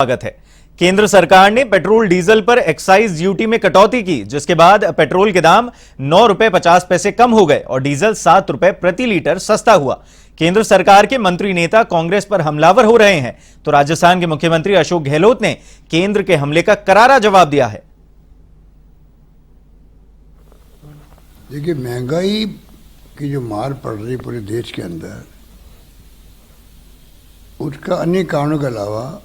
स्वागत है। केंद्र सरकार ने पेट्रोल डीजल पर एक्साइज ड्यूटी में कटौती की, जिसके बाद पेट्रोल के दाम 9 रुपए 50 पैसे कम हो गए और डीजल 7 रुपए प्रति लीटर सस्ता हुआ। केंद्र सरकार के मंत्री नेता कांग्रेस पर हमलावर हो रहे हैं, तो राजस्थान के मुख्यमंत्री अशोक गहलोत ने केंद्र के हमले का करारा जवाब दिया है। देखिए, महंगाई की जो मार पड़ रही पूरे देश के अंदर, उसका अन्य कारणों के अलावा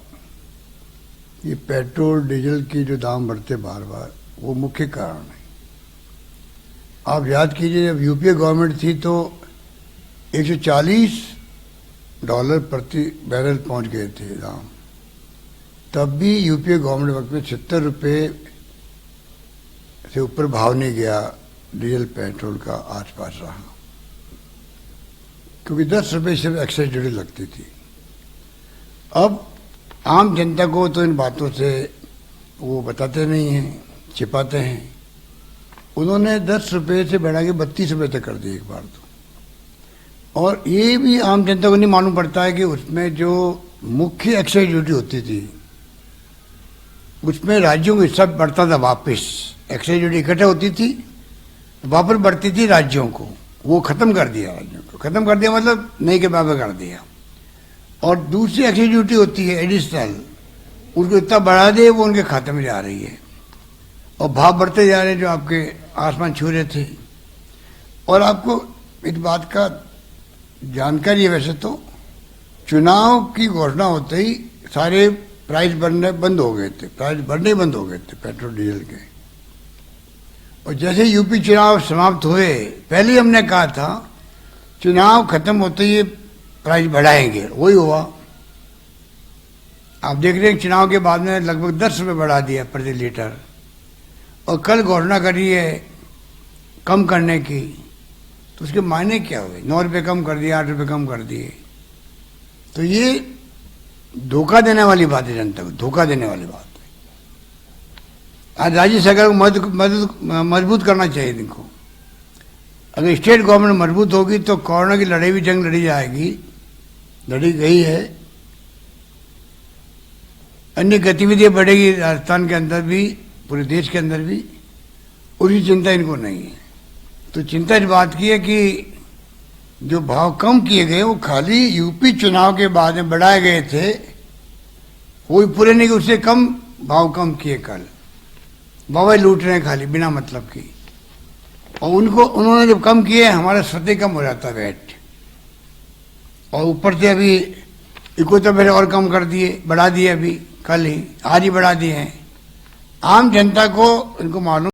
ये पेट्रोल डीजल की जो दाम बढ़ते बार बार, वो मुख्य कारण है। आप याद कीजिए, जब यूपीए गवर्नमेंट थी तो $140 प्रति बैरल पहुंच गए थे दाम। तब भी यूपीए गवर्नमेंट वक्त में 70 रुपये से ऊपर भाव नहीं गया, डीजल पेट्रोल का आसपास रहा, क्योंकि 10 रुपये सिर्फ एक्साइज ड्यूटी लगती थी। अब आम जनता को तो इन बातों से वो बताते नहीं हैं, छिपाते हैं। उन्होंने 10 रुपये से बढ़ा के 32 रुपये तक कर दिए एक बार तो। और ये भी आम जनता को नहीं मालूम पड़ता है कि उसमें जो मुख्य एक्साइज ड्यूटी होती थी, उसमें राज्यों को हिस्सा बढ़ता था वापस। एक्साइज ड्यूटी इकट्ठे होती थी, वापस बढ़ती थी राज्यों को, वो खत्म कर दिया। राज्यों को खत्म कर दिया मतलब नहीं के बराबर कर दिया। और दूसरी एक्साइज ड्यूटी होती है एडिशनल, उसको इतना बढ़ा दे वो उनके खाते में जा रही है, और भाव बढ़ते जा रहे हैं जो आपके आसमान छू रहे थे। और आपको इस बात का जानकारी है, वैसे तो चुनाव की घोषणा होते ही सारे प्राइस बढ़ने बंद हो गए थे, प्राइस बढ़ने बंद हो गए थे पेट्रोल डीजल के। और जैसे यूपी चुनाव समाप्त हुए, पहले हमने कहा था चुनाव खत्म होते ही प्राइस बढ़ाएंगे, वही हुआ। आप देख रहे हैं चुनाव के बाद में लगभग 10 रुपये बढ़ा दिया प्रति लीटर, और कल घोषणा करी है कम करने की। तो उसके मायने क्या हुए? 9 रुपये कम कर दिए, 8 रुपये कम कर दिए। तो ये धोखा देने वाली बात है, जनता को धोखा देने वाली बात है। आज राज्य सरकार को मजबूत करना चाहिए इनको। अगर स्टेट गवर्नमेंट मजबूत होगी तो कोरोना की लड़ाई भी जंग लड़ी जाएगी, लड़ी गई है। अन्य गतिविधियां बढ़ेगी राजस्थान के अंदर भी, पूरे देश के अंदर भी। उसकी चिंता इनको नहीं है। तो चिंता इस बात की है कि जो भाव कम किए गए वो खाली यूपी चुनाव के बाद में बढ़ाए गए थे, वो पूरे नहीं कि उससे कम भाव कम किए। कल बाबा लूट रहे हैं खाली बिना मतलब की। और उन्होंने जब कम किए, हमारा स्वतः कम हो जाता वेट। और ऊपर से अभी इको तो फिर और कम कर दिए, बढ़ा दिए, अभी कल ही आज ही बढ़ा दिए हैं। आम जनता को इनको मालूम